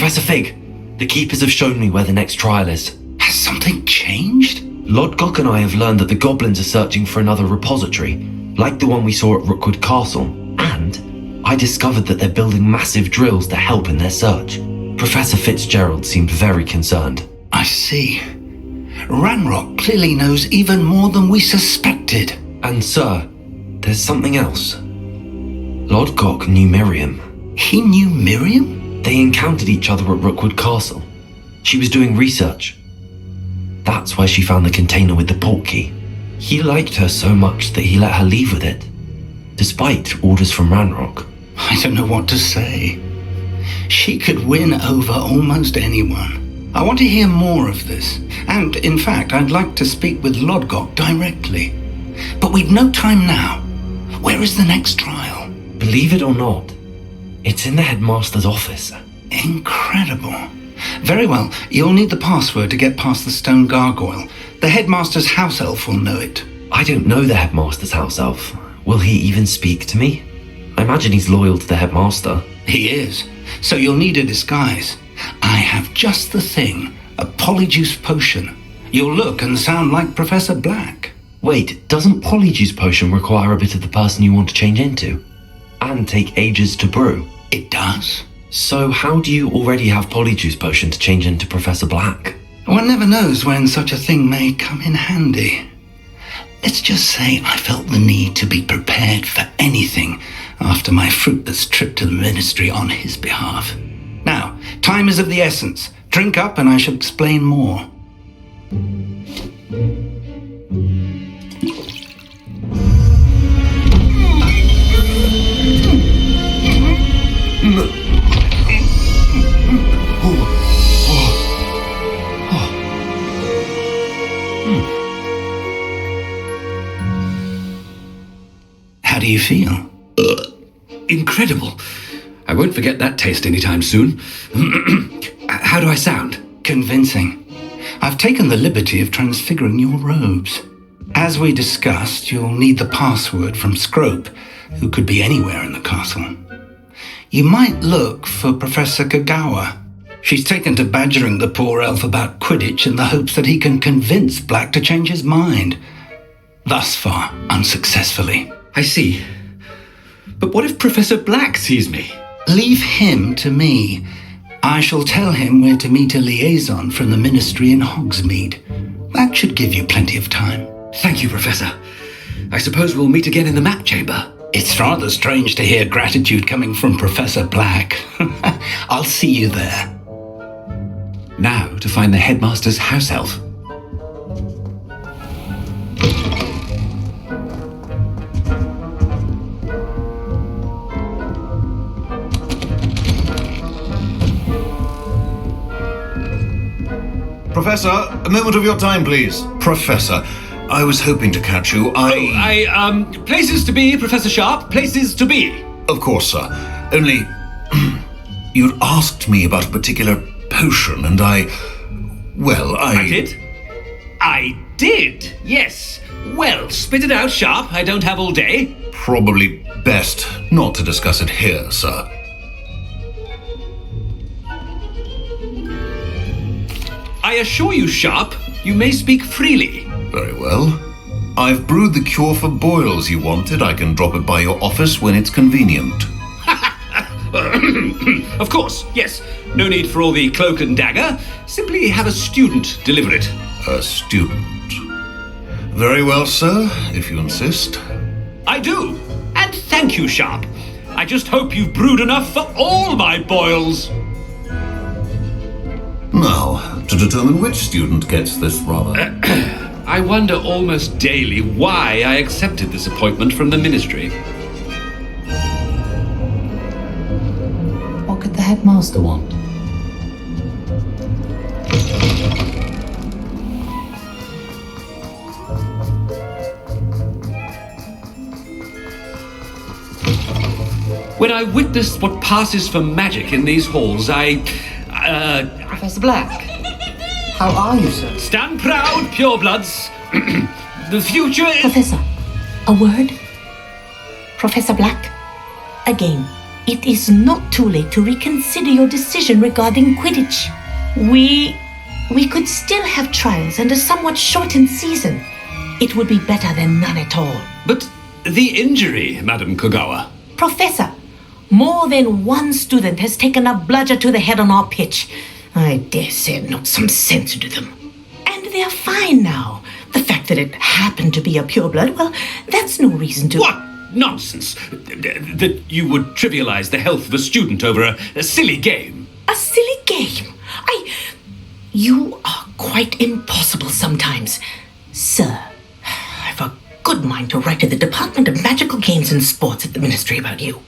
Professor Fig, the Keepers have shown me where the next trial is. Has something changed? Lodgok and I have learned that the goblins are searching for another repository, like the one we saw at Rookwood Castle, and I discovered that they're building massive drills to help in their search. Professor Fitzgerald seemed very concerned. I see. Ranrock clearly knows even more than we suspected. And sir, there's something else. Lodgok knew Miriam. He knew Miriam? They encountered each other at Rookwood Castle. She was doing research. That's where she found the container with the portkey. He liked her so much that he let her leave with it, despite orders from Ranrock. I don't know what to say. She could win over almost anyone. I want to hear more of this. And, in fact, I'd like to speak with Lodgok directly. But we've no time now. Where is the next trial? Believe it or not, it's in the headmaster's office. Incredible. Very well, you'll need the password to get past the stone gargoyle. The headmaster's house elf will know it. I don't know the headmaster's house elf. Will he even speak to me? I imagine he's loyal to the headmaster. He is. So you'll need a disguise. I have just the thing. A polyjuice potion. You'll look and sound like Professor Black. Wait, doesn't polyjuice potion require a bit of the person you want to change into? And take ages to brew? It does. So how do you already have polyjuice potion to change into Professor Black? One never knows when such a thing may come in handy. Let's just say I felt the need to be prepared for anything after my fruitless trip to the ministry on his behalf. Now, time is of the essence. Drink up and I shall explain more. How do you feel? Incredible. I won't forget that taste anytime soon. How do I sound? Convincing. I've taken the liberty of transfiguring your robes. As we discussed, you'll need the password from Scrope, who could be anywhere in the castle. You might look for Professor Kagawa. She's taken to badgering the poor elf about Quidditch in the hopes that he can convince Black to change his mind. Thus far, unsuccessfully. I see. But what if Professor Black sees me? Leave him to me. I shall tell him where to meet a liaison from the ministry in Hogsmeade. That should give you plenty of time. Thank you, Professor. I suppose we'll meet again in the map chamber. It's rather strange to hear gratitude coming from Professor Black. I'll see you there. Now to find the headmaster's house elf. Professor, a moment of your time, please. Professor, I was hoping to catch you. Places to be, Professor Sharp, places to be. Of course, sir. Only, you'd asked me about a particular potion, and I did? I did, yes. Well, spit it out, Sharp. I don't have all day. Probably best not to discuss it here, sir. I assure you, Sharp, you may speak freely. Very well. I've brewed the cure for boils you wanted. I can drop it by your office when it's convenient. Of course, yes. No need for all the cloak and dagger. Simply have a student deliver it. A student. Very well, sir, if you insist. I do. And thank you, Sharp. I just hope you've brewed enough for all my boils. Now, to determine which student gets this rather... I wonder almost daily why I accepted this appointment from the ministry. What could the headmaster want? When I witnessed what passes for magic in these halls, Professor Black, how are you, sir? Stand proud, purebloods. The future is... Professor, a word? Professor Black? Again, it is not too late to reconsider your decision regarding Quidditch. We could still have trials and a somewhat shortened season. It would be better than none at all. But the injury, Madam Kogawa. Professor, more than one student has taken a bludger to the head on our pitch. I dare say it knocked some sense into them. And they're fine now. The fact that it happened to be a pureblood, well, that's no reason to... What nonsense! That you would trivialize the health of a student over a silly game. A silly game? You are quite impossible sometimes. Sir, I've a good mind to write to the Department of Magical Games and Sports at the Ministry about you.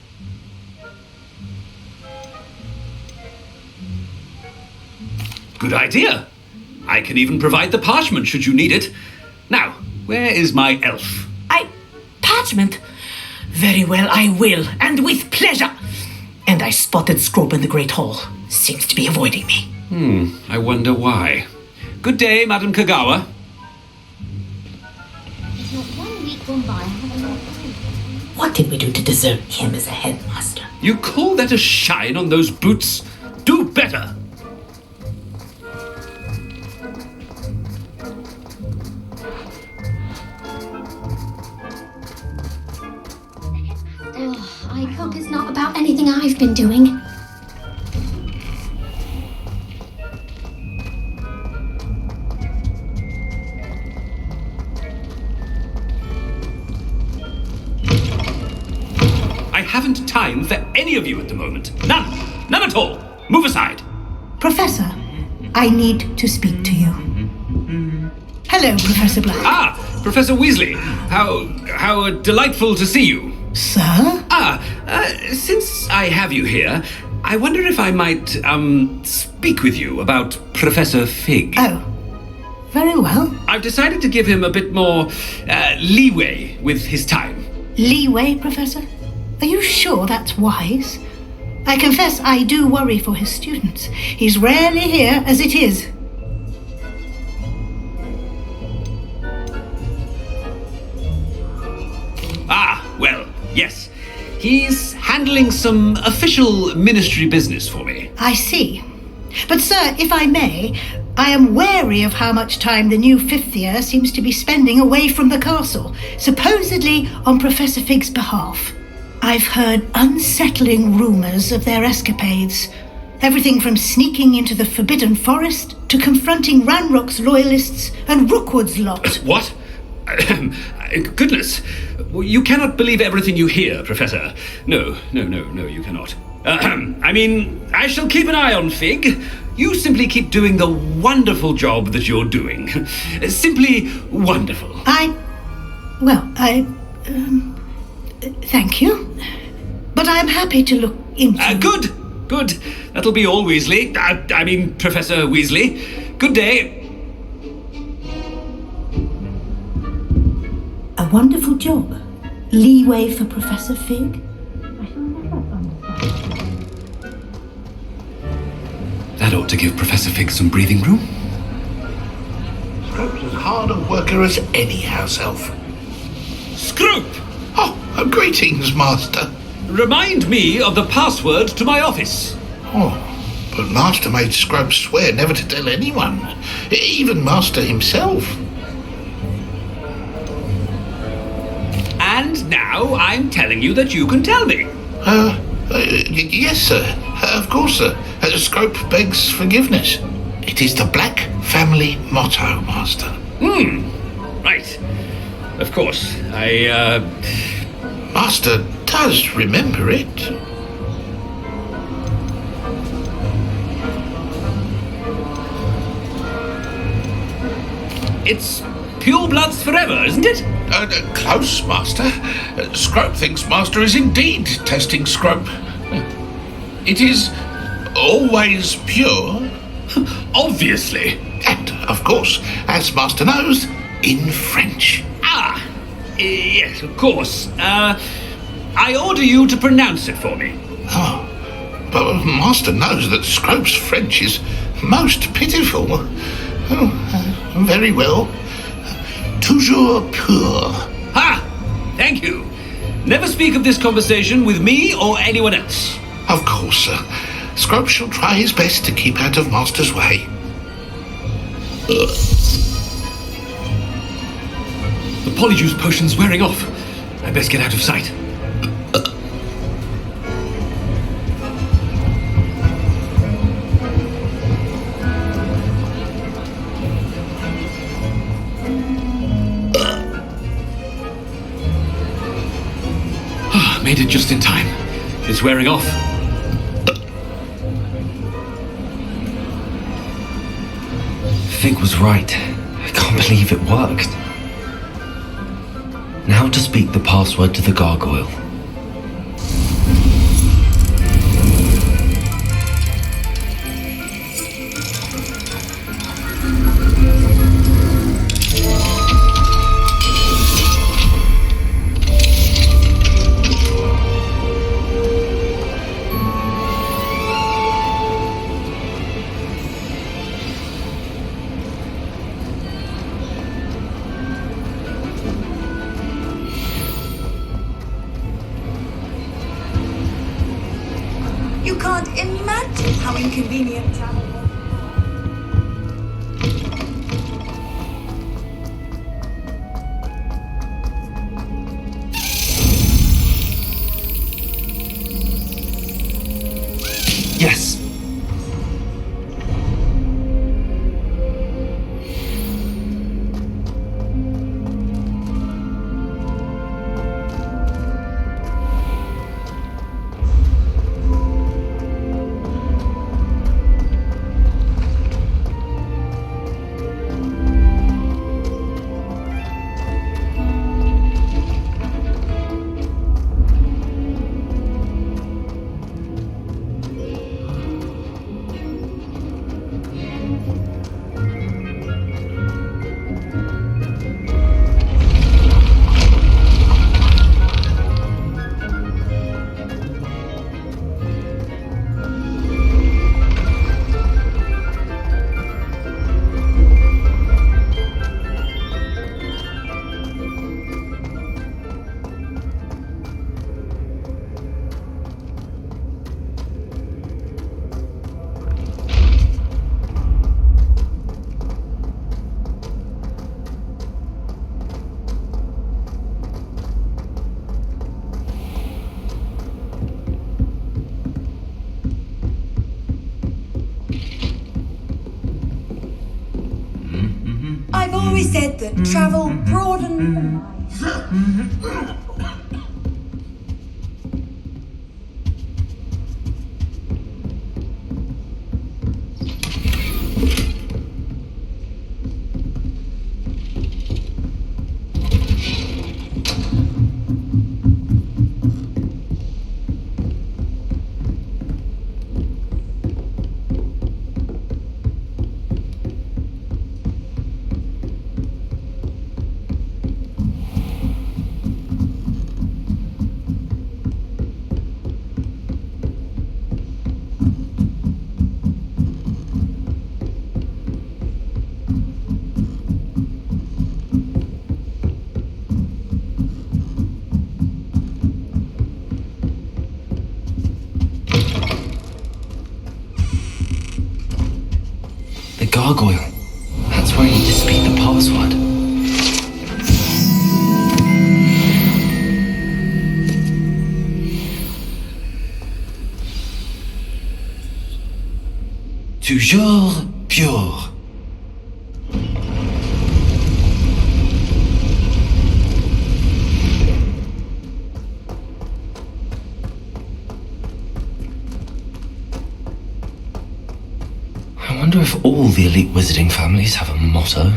Good idea. I can even provide the parchment should you need it. Now, where is my elf? Parchment? Very well, I will, and with pleasure. And I spotted Scrope in the Great Hall. Seems to be avoiding me. I wonder why. Good day, Madam Kogawa. What did we do to deserve him as a headmaster? You call that a shine on those boots? Do better! I hope it's not about anything I've been doing. I haven't time for any of you at the moment. None! None at all! Move aside! Professor, I need to speak to you. Hello, Professor Black. Ah, Professor Weasley. How delightful to see you. Sir? Since I have you here, I wonder if I might, speak with you about Professor Fig. Oh, very well. I've decided to give him a bit more, leeway with his time. Leeway, Professor? Are you sure that's wise? I confess I do worry for his students. He's rarely here as it is. Well, yes. He's handling some official ministry business for me. I see. But, sir, if I may, I am wary of how much time the new fifth year seems to be spending away from the castle, supposedly on Professor Fig's behalf. I've heard unsettling rumours of their escapades. Everything from sneaking into the Forbidden Forest to confronting Ranrock's loyalists and Rookwood's lot. What? Goodness. You cannot believe everything you hear, Professor. No, you cannot. I mean, I shall keep an eye on Fig. You simply keep doing the wonderful job that you're doing. Simply wonderful. Thank you. But I'm happy to look into... Good. That'll be all, Weasley. I mean, Professor Weasley. Good day. A wonderful job. Leeway for Professor Fig. I shall never understand. That ought to give Professor Fig some breathing room. Scrope's as hard a worker as any house elf. Scrope! Oh, greetings, Master. Remind me of the password to my office. Oh, but Master made Scrope swear never to tell anyone, even Master himself. And now I'm telling you that you can tell me. Yes, sir. Of course, sir. Scrope begs forgiveness. It is the Black family motto, Master. Right. Of course, Master does remember it. It's purebloods forever, isn't it? Close, Master. Scrope thinks Master is indeed testing Scrope. It is always pure. Obviously. And, of course, as Master knows, in French. Yes, of course. I order you to pronounce it for me. Oh, but Master knows that Scrope's French is most pitiful. Oh, very well. Toujours pur. Thank you. Never speak of this conversation with me or anyone else. Of course, sir. Scrope shall try his best to keep out of Master's way. The polyjuice potion's wearing off. I best get out of sight. Made it just in time. It's wearing off. Fig was right. I can't believe it worked. Now to speak the password to the gargoyle. You can't imagine how inconvenient travel was. Yes. I've always said that travel broadens the mind. The gargoyle. That's where I need to speak the password. Toujours pure. I wonder if all the elite wizarding families have a motto.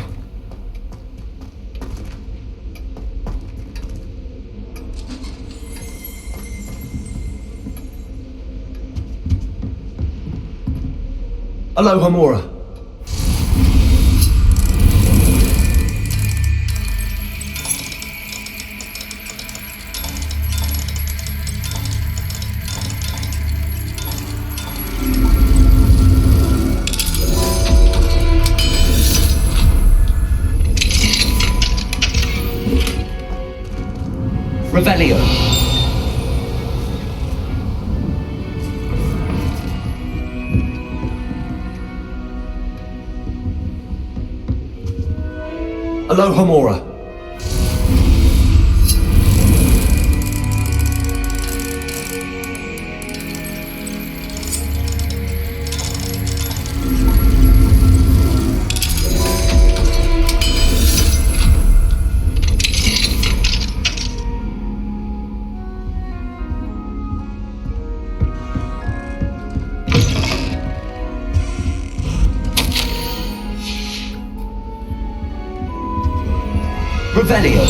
Aloha Mora. Revelio. Aloha Mora. Revelio.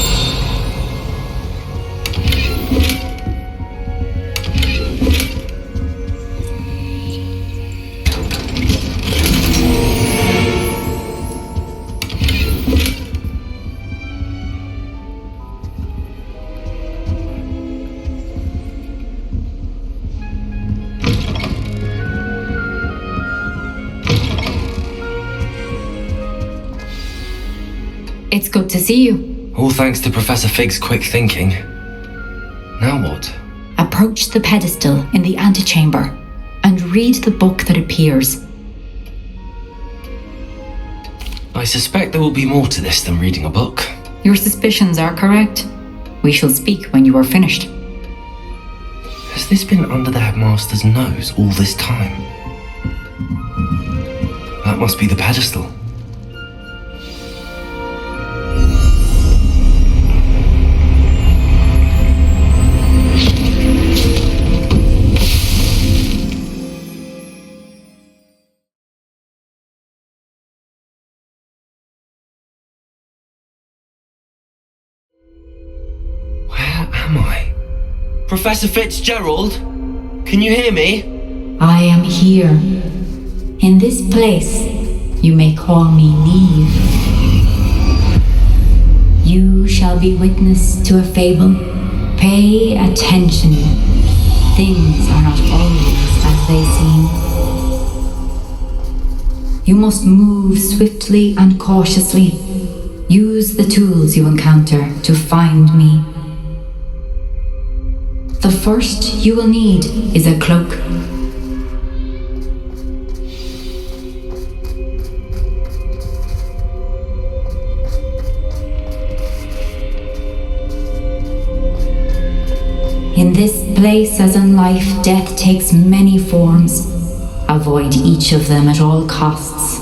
It's good to see you. All thanks to Professor Fig's quick thinking. Now what? Approach the pedestal in the antechamber and read the book that appears. I suspect there will be more to this than reading a book. Your suspicions are correct. We shall speak when you are finished. Has this been under the headmaster's nose all this time? That must be the pedestal. Am I? Professor Fitzgerald? Can you hear me? I am here. In this place, you may call me Neve. You shall be witness to a fable. Pay attention. Things are not always as they seem. You must move swiftly and cautiously. Use the tools you encounter to find me. The first you will need is a cloak. In this place, as in life, death takes many forms. Avoid each of them at all costs.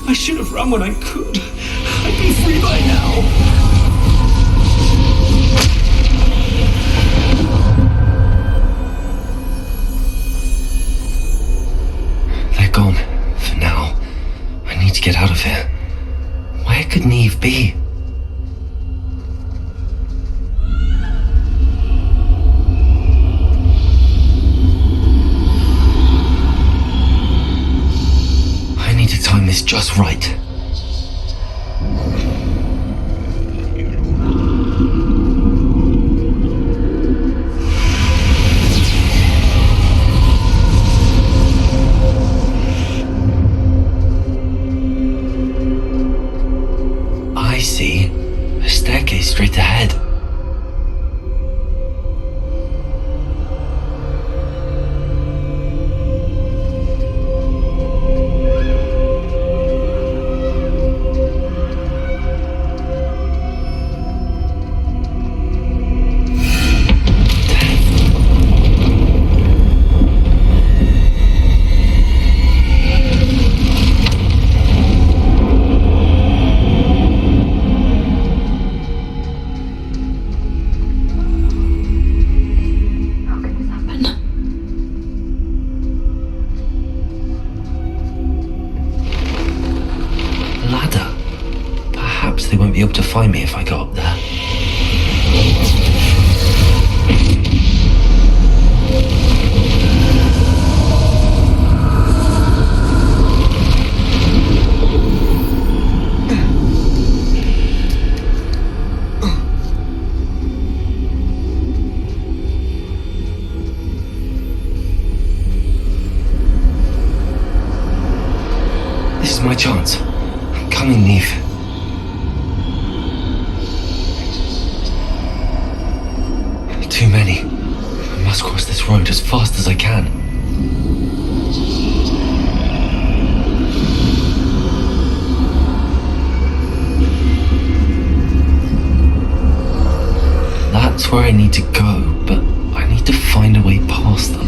I should have run when I could. I'd be free by now. They're gone. For now. I need to get out of here. Where could Neve be? I need to time this just right. I see a staircase straight ahead. ladder. Perhaps they won't be able to find me if I go up there. This is my chance. I'm coming, Neve. Too many. I must cross this road as fast as I can. That's where I need to go, but I need to find a way past them.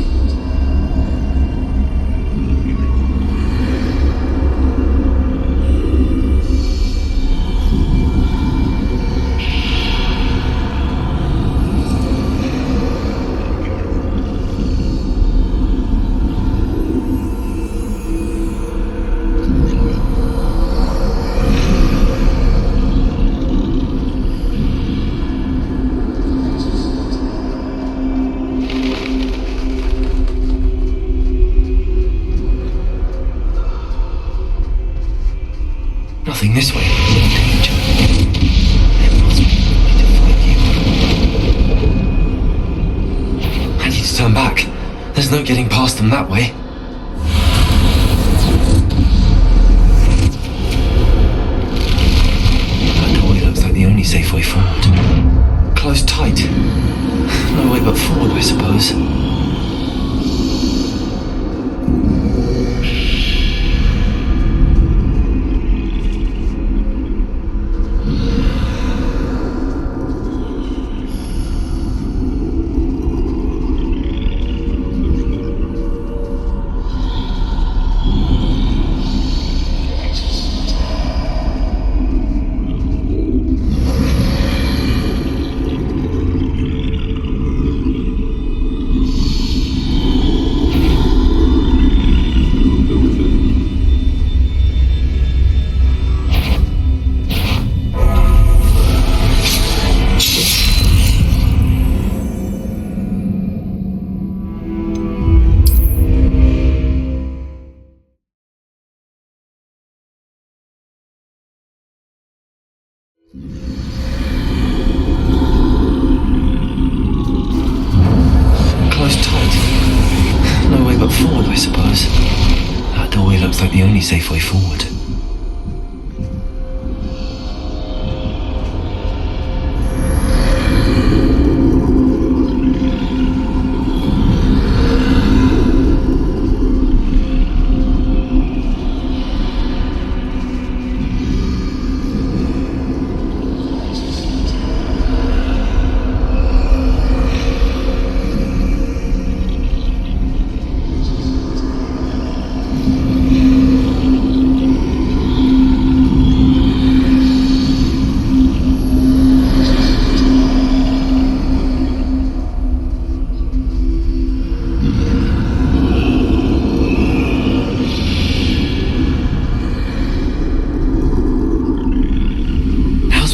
Nothing this way. Danger. There must be a way to find you. I need to turn back. There's no getting past them that way. That doorway looks like the only safe way forward. Closed tight. No way but forward, I suppose. Closed tight. No way but forward, I suppose. That doorway looks like the only safe way forward.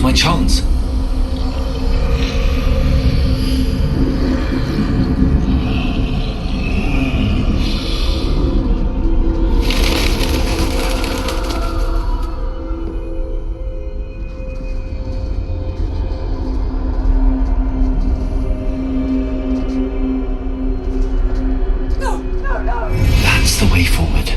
My chance. That's the way forward.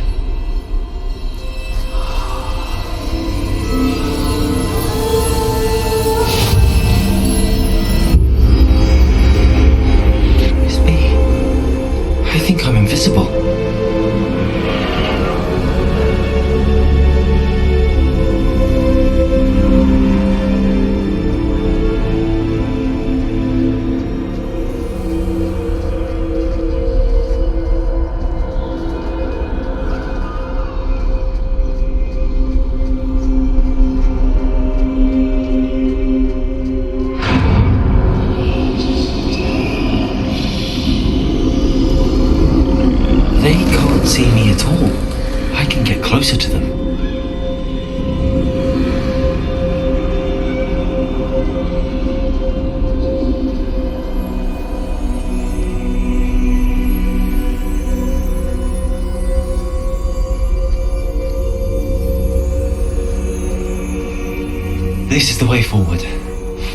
This is the way forward.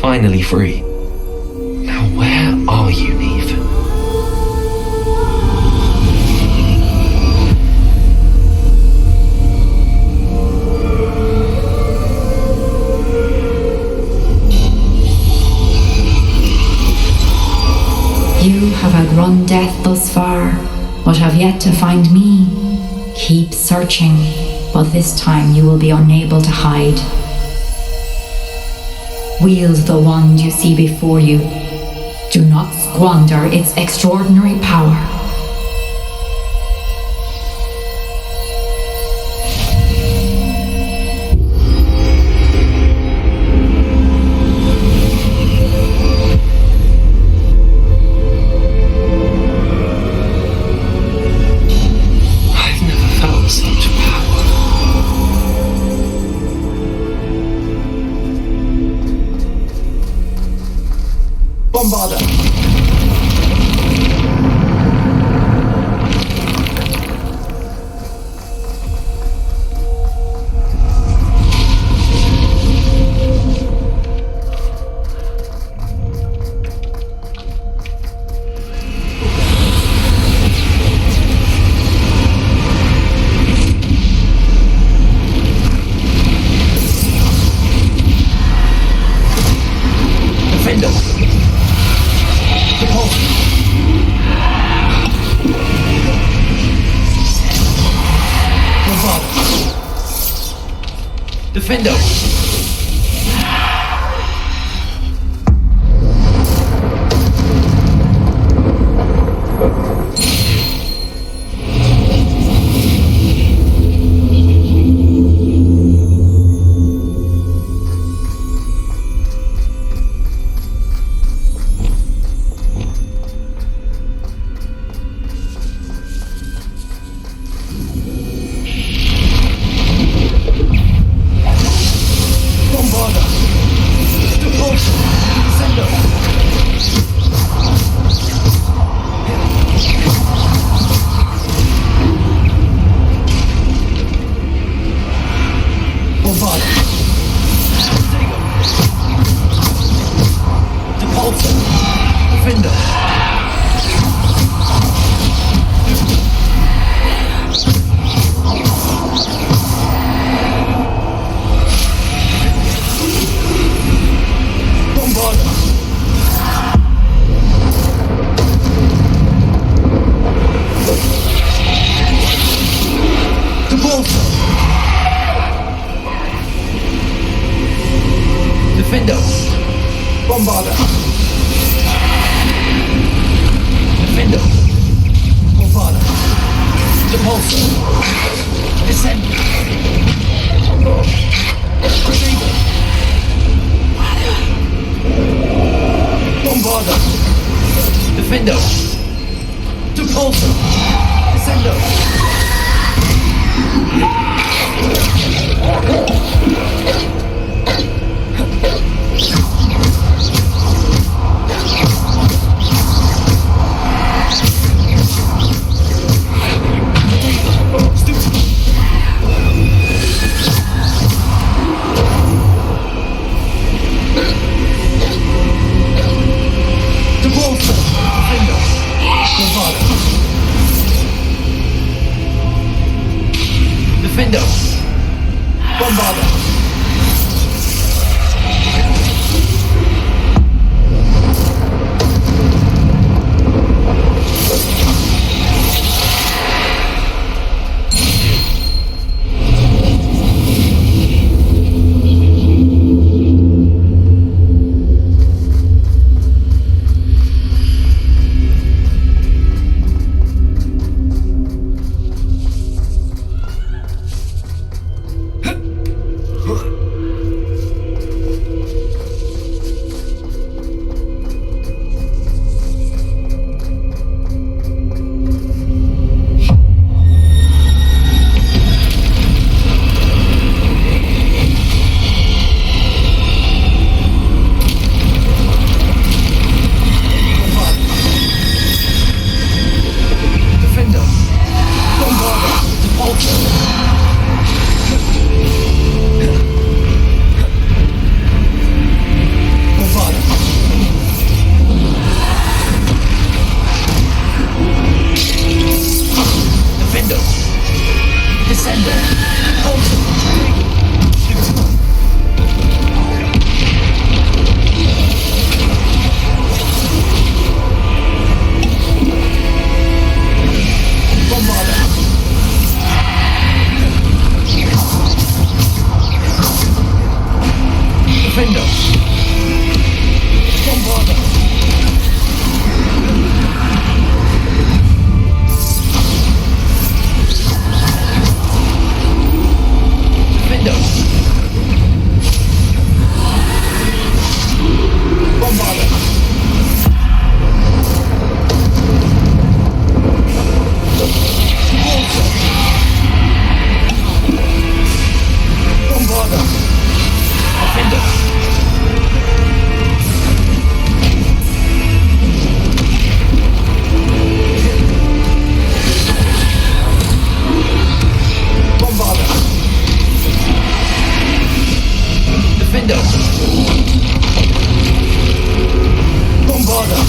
Finally free. Now where are you, Neve? You have outrun death thus far, but have yet to find me. Keep searching, but this time you will be unable to hide. Wield the wand you see before you. Do not squander its extraordinary power. I've never felt such power. Bombarder! Defender! Defender! Defender! Bombarder! Defender! Bombarder! Depulsor! Descend! Receiver! Bombarder! Defender! Depulsor! Descendo! Defender. Bombarder. Defender. Bombarder. Bombarder. Defender. Bombarder. Defender. Bombarder.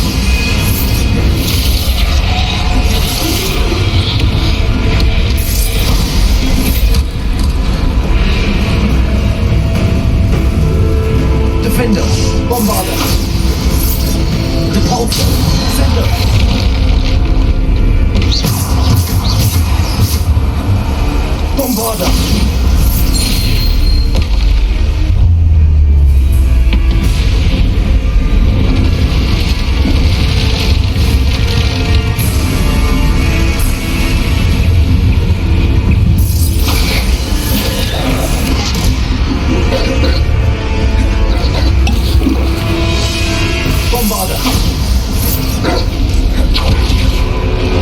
Defender. Bombarder. Repulsor. Defender. Bombarder. Bombarder.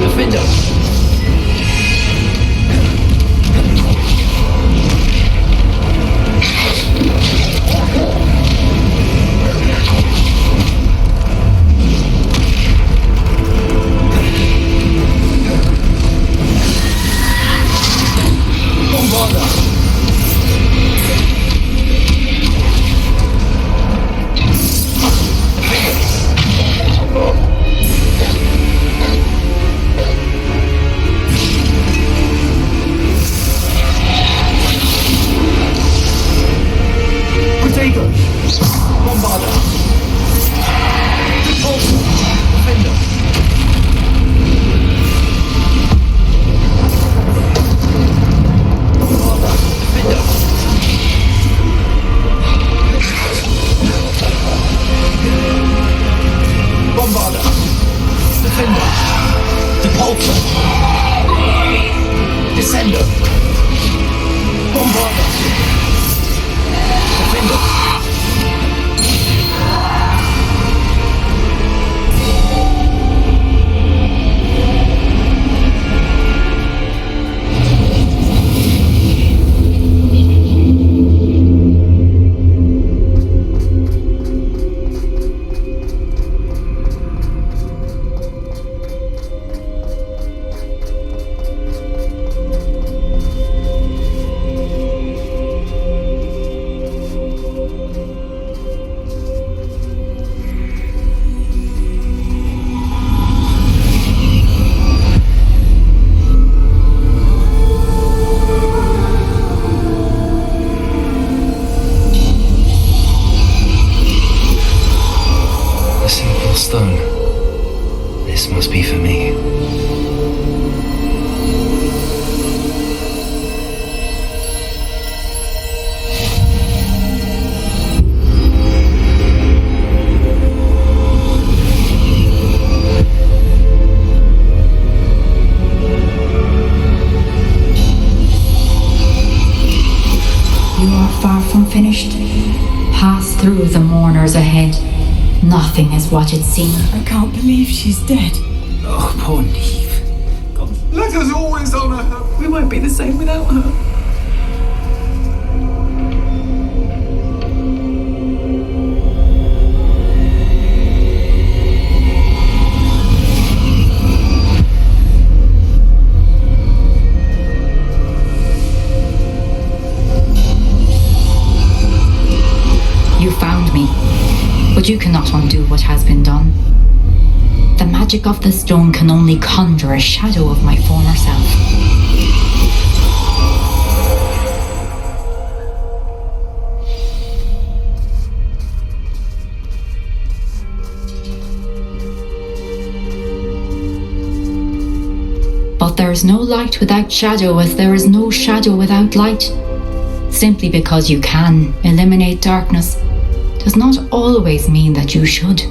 Defender. Bombarder. Potato. Bombarder. Repulsor. Defender. Bombarder. Defender. Bombarder. Defender. Repulsor. Descender. Bombarder. Defender. A simple stone. This must be for me. You are far from finished. Pass through the mourners ahead. Nothing is what it seems. I can't believe she's dead. Oh, poor Neve. God, let us always honour her. We won't be the same without her. You found me, but you cannot undo what has been done. The magic of the stone can only conjure a shadow of my former self. But there is no light without shadow, as there is no shadow without light. Simply because you can eliminate darkness does not always mean that you should.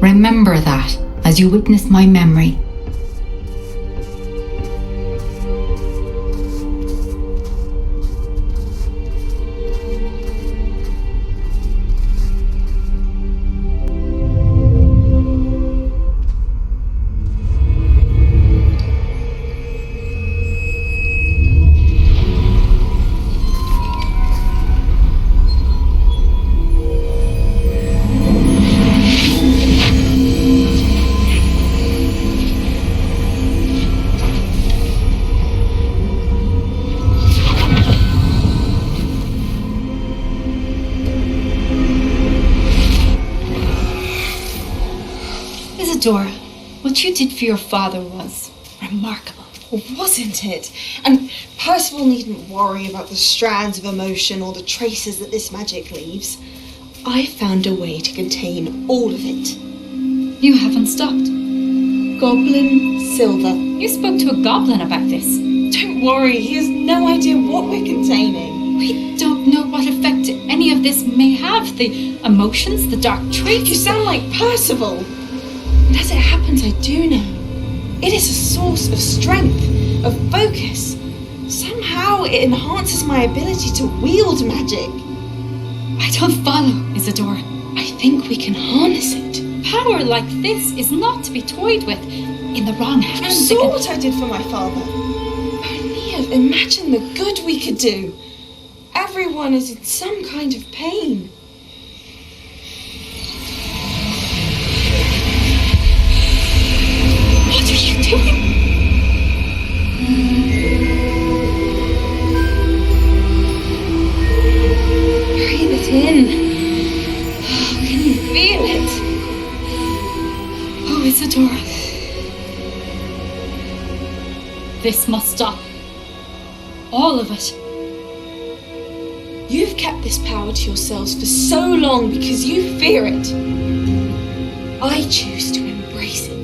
Remember that as you witness my memory. Isadora, what you did for your father was remarkable. Wasn't it? And Percival needn't worry about the strands of emotion or the traces that this magic leaves. I found a way to contain all of it. You haven't stopped. Goblin Silver. You spoke to a goblin about this. Don't worry, he has no idea what we're containing. We don't know what effect any of this may have. The emotions, the dark traits. You sound like Percival. And as it happens, I do know. It is a source of strength, of focus. Somehow it enhances my ability to wield magic. I don't follow, Isadora. I think we can harness it. Power like this is not to be toyed with. In the wrong hands. You saw what I did for my father. Only imagine the good we could do. Everyone is in some kind of pain. What are you doing? Breathe it in. Oh, can you feel it? Oh, Isadora. This must stop. All of it. You've kept this power to yourselves for so long because you fear it. I choose to embrace it.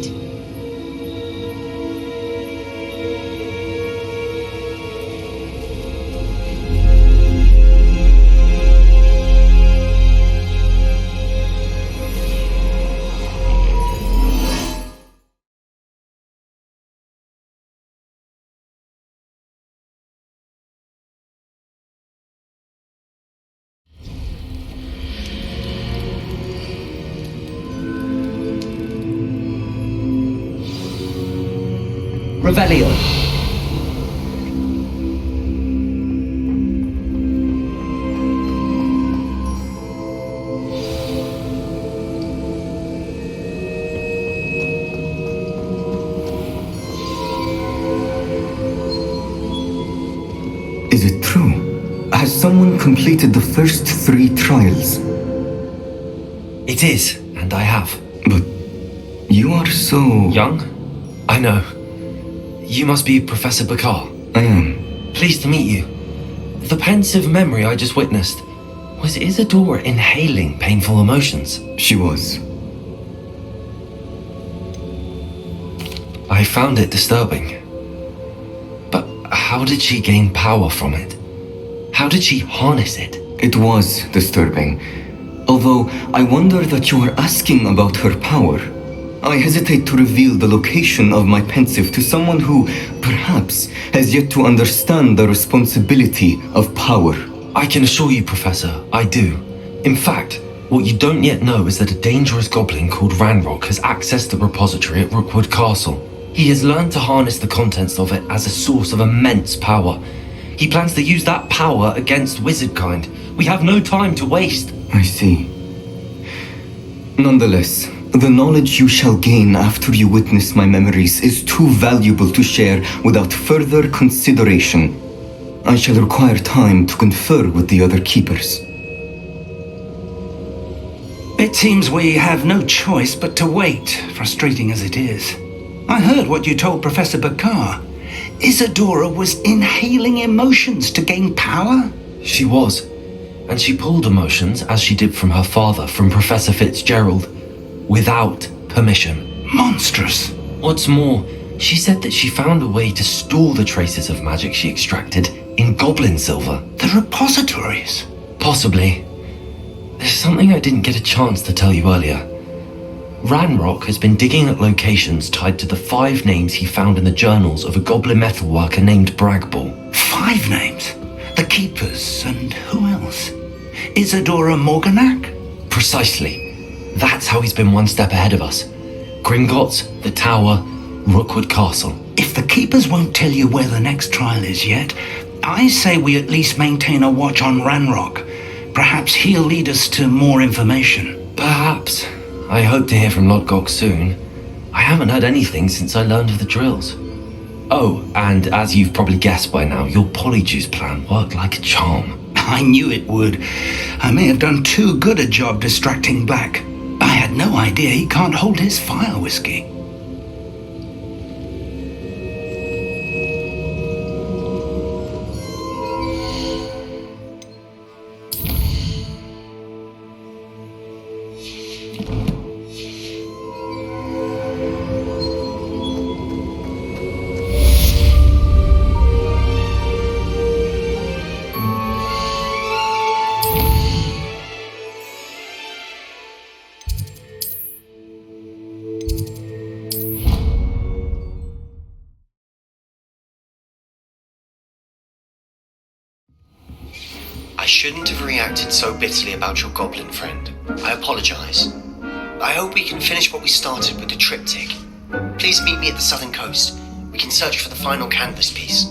Revelio. Is it true? Has someone completed the first 3 trials? It is, and I have. But you are so... Young? I know. You must be Professor Bakar. I am. Pleased to meet you. The pensive memory I just witnessed, was Isadora inhaling painful emotions? She was. I found it disturbing. But how did she gain power from it? How did she harness it? It was disturbing. Although I wonder that you are asking about her power. I hesitate to reveal the location of my pensive to someone who, perhaps, has yet to understand the responsibility of power. I can assure you, Professor, I do. In fact, what you don't yet know is that a dangerous goblin called Ranrock has accessed the repository at Rookwood Castle. He has learned to harness the contents of it as a source of immense power. He plans to use that power against wizardkind. We have no time to waste. I see. Nonetheless, the knowledge you shall gain after you witness my memories is too valuable to share without further consideration. I shall require time to confer with the other keepers. It seems we have no choice but to wait, frustrating as it is. I heard what you told Professor Bakar. Isadora was inhaling emotions to gain power? She was. And she pulled emotions, as she did from her father, from Professor Fitzgerald, without permission. Monstrous. What's more, She said that she found a way to store the traces of magic she extracted in goblin silver. The repositories? Possibly. There's something I didn't get a chance to tell you earlier. Ranrock has been digging at locations tied to the 5 names he found in the journals of a goblin metalworker named Bragball. 5 names? The Keepers, and who else? Isadora Morganac? Precisely. That's how he's been one step ahead of us. Gringotts, the Tower, Rookwood Castle. If the Keepers won't tell you where the next trial is yet, I say we at least maintain a watch on Ranrock. Perhaps he'll lead us to more information. Perhaps. I hope to hear from Lodgok soon. I haven't heard anything since I learned of the drills. Oh, and as you've probably guessed by now, your Polyjuice plan worked like a charm. I knew it would. I may have done too good a job distracting Black. I had no idea he can't hold his fire whiskey. I shouldn't have reacted so bitterly about your goblin friend. I apologize. I hope we can finish what we started with the triptych. Please meet me at the southern coast. We can search for the final canvas piece.